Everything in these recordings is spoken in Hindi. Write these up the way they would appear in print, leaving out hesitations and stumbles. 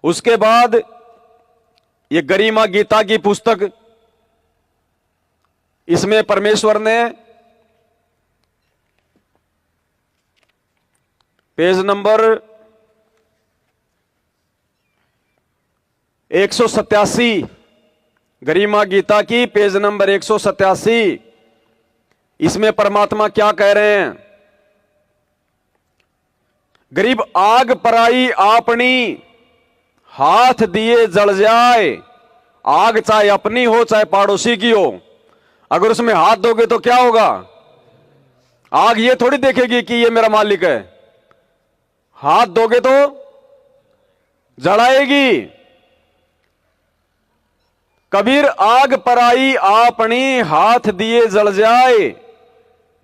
उसके बाद ये गरिमा गीता की पुस्तक, इसमें परमेश्वर ने पेज नंबर 187, गरिमा गीता की पेज नंबर 187, इसमें परमात्मा क्या कह रहे हैं? गरीब आग पराई आपनी, हाथ दिए जल जाए। आग चाहे अपनी हो चाहे पड़ोसी की हो, अगर उसमें हाथ दोगे तो क्या होगा? आग ये थोड़ी देखेगी कि ये मेरा मालिक है, हाथ दोगे तो जलाएगी। कबीर आग पराई आपनी, हाथ दिए जल जाए।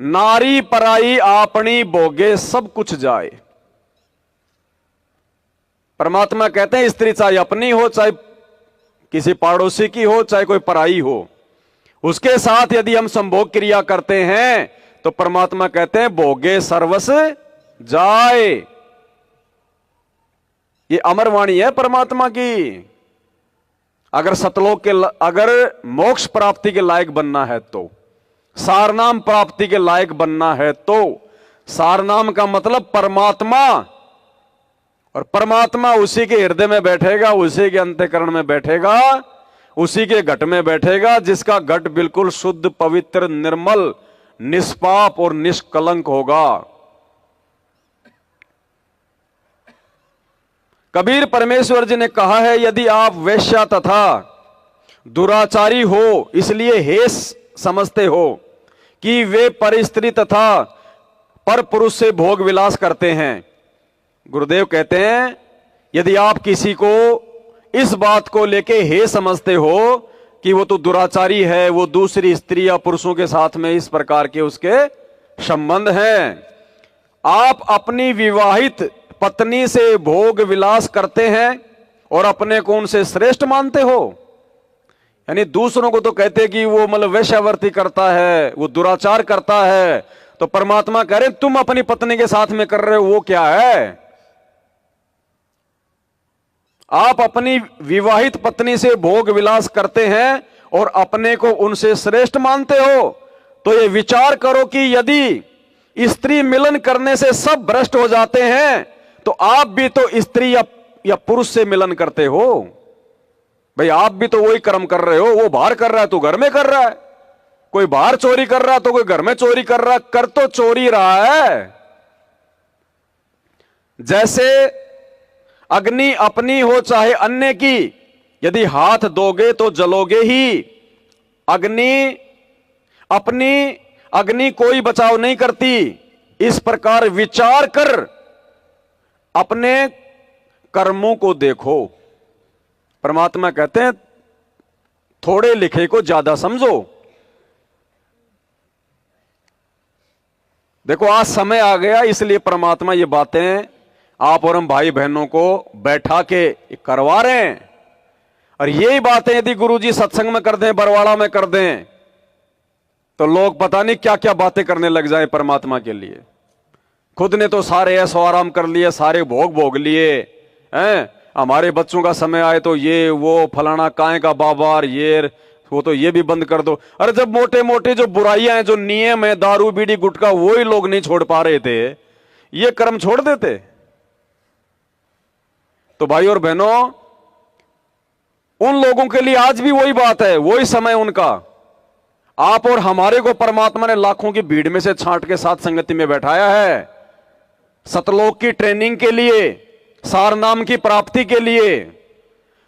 नारी पराई आपनी, भोगे सब कुछ जाए। परमात्मा कहते हैं स्त्री चाहे अपनी हो चाहे किसी पड़ोसी की हो चाहे कोई पराई हो, उसके साथ यदि हम संभोग क्रिया करते हैं तो परमात्मा कहते हैं भोगे सर्वस जाए। ये अमर वाणी है परमात्मा की। अगर सतलोक के, अगर मोक्ष प्राप्ति के लायक बनना है तो, सारनाम प्राप्ति के लायक बनना है तो, सारनाम का मतलब परमात्मा, और परमात्मा उसी के हृदय में बैठेगा, उसी के अंतःकरण में बैठेगा, उसी के घट में बैठेगा जिसका घट बिल्कुल शुद्ध, पवित्र, निर्मल, निष्पाप और निष्कलंक होगा। कबीर परमेश्वर जी ने कहा है, यदि आप वेश्या तथा दुराचारी हो इसलिए हेस समझते हो कि वे पर स्त्री तथा पर पुरुष से भोग विलास करते हैं, गुरुदेव कहते हैं यदि आप किसी को इस बात को लेके हे समझते हो कि वो तो दुराचारी है, वो दूसरी स्त्री या पुरुषों के साथ में इस प्रकार के उसके संबंध हैं, आप अपनी विवाहित पत्नी से भोग विलास करते हैं और अपने को उनसे श्रेष्ठ मानते हो। यानी दूसरों को तो कहते कि वो मतलब वेश्यावृत्ति करता है, वो दुराचार करता है, तो परमात्मा कह रहे तुम अपनी पत्नी के साथ में कर रहे हो वो क्या है? आप अपनी विवाहित पत्नी से भोग विलास करते हैं और अपने को उनसे श्रेष्ठ मानते हो। तो ये विचार करो कि यदि स्त्री मिलन करने से सब भ्रष्ट हो जाते हैं तो आप भी तो स्त्री या पुरुष से मिलन करते हो। भाई आप भी तो वही कर्म कर रहे हो, वो बाहर कर रहा है तो घर में कर रहा है, कोई बाहर चोरी कर रहा है तो कोई घर में चोरी कर रहा है, कर तो चोरी रहा है। जैसे अग्नि अपनी हो चाहे अन्य की, यदि हाथ दोगे तो जलोगे ही। अग्नि अपनी, अग्नि कोई बचाव नहीं करती। इस प्रकार विचार कर अपने कर्मों को देखो। परमात्मा कहते हैं थोड़े लिखे को ज्यादा समझो। देखो आज समय आ गया, इसलिए परमात्मा ये बातें आप और हम भाई बहनों को बैठा के करवा रहे हैं। और यही बातें यदि गुरुजी सत्संग में कर दें, बरवाड़ा में कर दें, तो लोग पता नहीं क्या क्या बातें करने लग जाए परमात्मा के लिए। खुद ने तो सारे ऐसो आराम कर लिए, सारे भोग भोग लिए हैं। हमारे बच्चों का समय आए तो ये वो फलाना काहे का बाबा, ये वो तो ये भी बंद कर दो। अरे जब मोटे मोटे जो बुराइयां हैं, जो नियम है, दारू बीड़ी गुटखा, वो ही लोग नहीं छोड़ पा रहे थे, ये कर्म छोड़ देते। तो भाई और बहनों, उन लोगों के लिए आज भी वही बात है, वही समय उनका। आप और हमारे को परमात्मा ने लाखों की भीड़ में से छांट के साथ संगति में बैठाया है, सतलोक की ट्रेनिंग के लिए, सारनाम की प्राप्ति के लिए।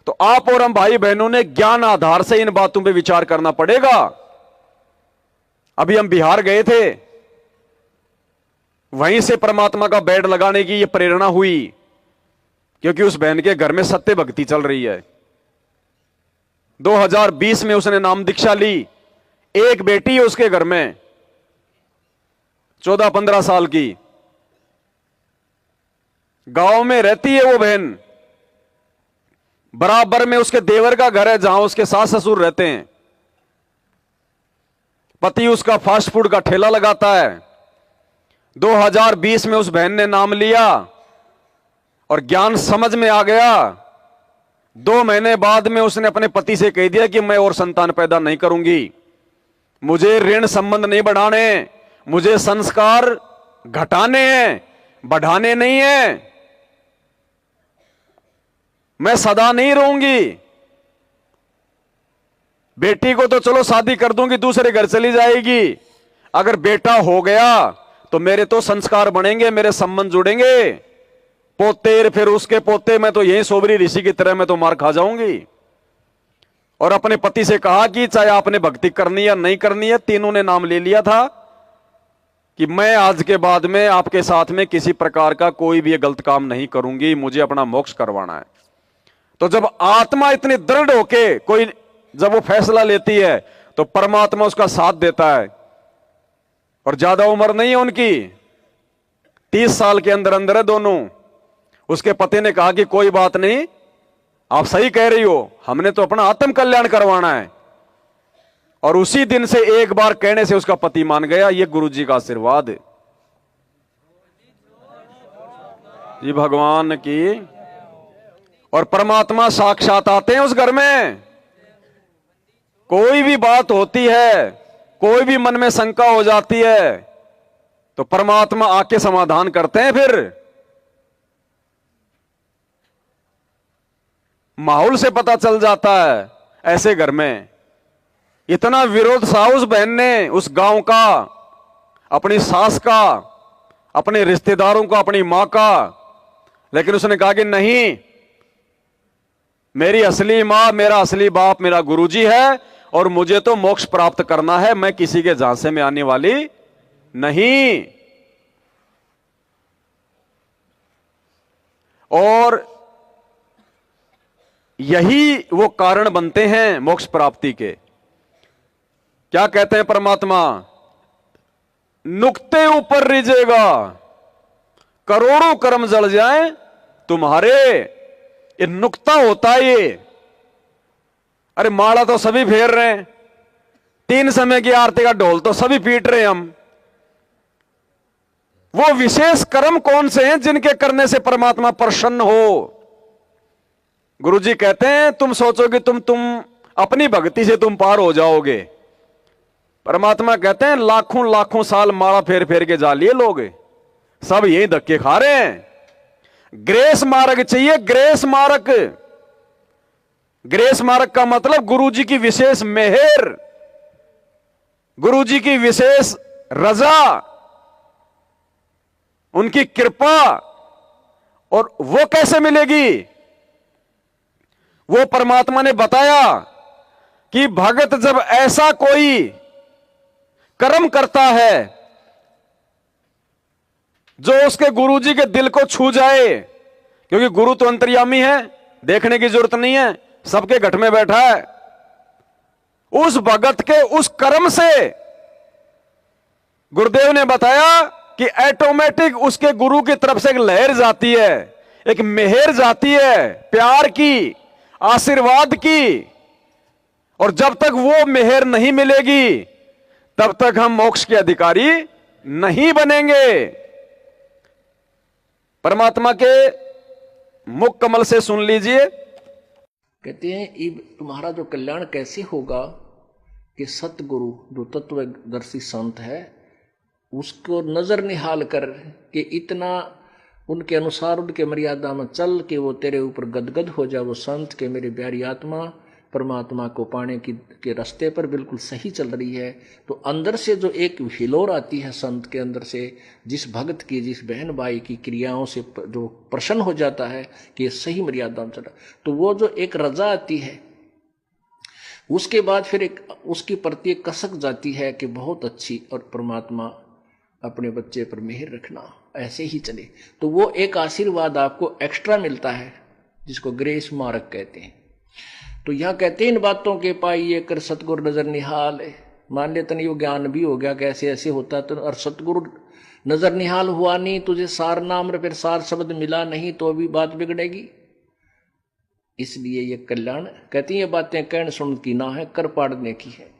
तो आप और हम भाई बहनों ने ज्ञान आधार से इन बातों पे विचार करना पड़ेगा। अभी हम बिहार गए थे, वहीं से परमात्मा का बेड लगाने की ये प्रेरणा हुई, क्योंकि उस बहन के घर में सत्य भक्ति चल रही है। 2020 में उसने नाम दीक्षा ली। एक बेटी है उसके घर में, 14-15 साल की, गांव में रहती है वो बहन। बराबर में उसके देवर का घर है जहां उसके सास ससुर रहते हैं। पति उसका फास्ट फूड का ठेला लगाता है। 2020 में उस बहन ने नाम लिया और ज्ञान समझ में आ गया 2 महीने बाद में उसने अपने पति से कह दिया कि मैं और संतान पैदा नहीं करूंगी, मुझे ऋण संबंध नहीं बढ़ाने, मुझे संस्कार घटाने हैं, बढ़ाने नहीं है, मैं सदा नहीं रहूंगी। बेटी को तो चलो शादी कर दूंगी, दूसरे घर चली जाएगी, अगर बेटा हो गया तो मेरे तो संस्कार बनेंगे, मेरे संबंध जुड़ेंगे, पोते फिर उसके पोते, मैं तो यही सोबरी ऋषि की तरह मैं तो मार खा जाऊंगी। और अपने पति से कहा कि चाहे आपने भक्ति करनी या नहीं करनी है, तीनों ने नाम ले लिया था कि मैं आज के बाद में आपके साथ में किसी प्रकार का कोई भी गलत काम नहीं करूंगी, मुझे अपना मोक्ष करवाना है। तो जब आत्मा इतनी दृढ़ होके कोई जब वो फैसला लेती है तो परमात्मा उसका साथ देता है। और ज्यादा उम्र नहीं है उनकी, 30 साल के अंदर अंदर है दोनों। उसके पति ने कहा कि कोई बात नहीं, आप सही कह रही हो, हमने तो अपना आत्म कल्याण करवाना है। और उसी दिन से एक बार कहने से उसका पति मान गया। ये गुरुजी का आशीर्वाद है जी, भगवान की। और परमात्मा साक्षात आते हैं उस घर में। कोई भी बात होती है, कोई भी मन में शंका हो जाती है तो परमात्मा आके समाधान करते हैं। फिर माहौल से पता चल जाता है। ऐसे घर में इतना विरोध था उस बहन ने, उस गांव का, अपनी सास का, अपने रिश्तेदारों का, अपनी मां का, लेकिन उसने कहा कि नहीं, मेरी असली मां, मेरा असली बाप मेरा गुरुजी है और मुझे तो मोक्ष प्राप्त करना है, मैं किसी के झांसे में आने वाली नहीं। और यही वो कारण बनते हैं मोक्ष प्राप्ति के। क्या कहते हैं परमात्मा? नुक्ते ऊपर रिजेगा, करोड़ों कर्म जल जाएं तुम्हारे। ये नुक्ता होता है ये। अरे माला तो सभी फेर रहे हैं, 3 समय की आरती का ढोल तो सभी पीट रहे हैं हम। वो विशेष कर्म कौन से हैं जिनके करने से परमात्मा प्रसन्न हो? गुरुजी कहते हैं तुम सोचोगे तुम अपनी भक्ति से तुम पार हो जाओगे। परमात्मा कहते हैं लाखों लाखों साल माला फेर फेर के जा लिए लोग, सब यही धक्के खा रहे हैं। ग्रेस मार्ग चाहिए, ग्रेस मार्ग। ग्रेस मार्ग का मतलब गुरुजी की विशेष मेहर, गुरुजी की विशेष रजा, उनकी कृपा। और वो कैसे मिलेगी? वो परमात्मा ने बताया कि भगत जब ऐसा कोई कर्म करता है जो उसके गुरुजी के दिल को छू जाए, क्योंकि गुरु तो अंतर्यामी है, देखने की जरूरत नहीं है, सबके घट में बैठा है। उस भगत के उस कर्म से गुरुदेव ने बताया कि ऑटोमेटिक उसके गुरु की तरफ से एक लहर जाती है, एक मेहर जाती है, प्यार की, आशीर्वाद की। और जब तक वो मेहर नहीं मिलेगी तब तक हम मोक्ष के अधिकारी नहीं बनेंगे। परमात्मा के मुख कमल से सुन लीजिए। कहते हैं तुम्हारा जो कल्याण कैसे होगा कि सतगुरु जो तत्वदर्शी संत है उसको नजर निहाल कर कि इतना उनके अनुसार उनके मर्यादा में चल के वो तेरे ऊपर गदगद हो जाए। वो संत के मेरी प्यारी आत्मा परमात्मा को पाने के रास्ते पर बिल्कुल सही चल रही है। तो अंदर से जो एक हिलोर आती है संत के अंदर से, जिस भक्त की, जिस बहन भाई की क्रियाओं से जो प्रसन्न हो जाता है कि ये सही मर्यादा में चला, तो वो जो एक रजा आती है उसके बाद फिर एक उसकी प्रति एक कसक जाती है कि बहुत अच्छी, और परमात्मा अपने बच्चे पर मेहर रखना, ऐसे ही चले। तो वो एक आशीर्वाद आपको एक्स्ट्रा मिलता है जिसको ग्रेस मार्ग कहते हैं। तो यहां कहते हैं इन बातों के पाइए कर सतगुरु नजर निहाल है। मान लेते नहीं वो ज्ञान भी हो गया कैसे ऐसे होता तो, और सतगुरु नजर निहाल हुआ नहीं, तुझे सार नाम फिर सार शब्द मिला नहीं तो भी बात बिगड़ेगी। इसलिए ये कल्याण कहती है बातें कहने सुन की ना है, कर पाड़ने की है।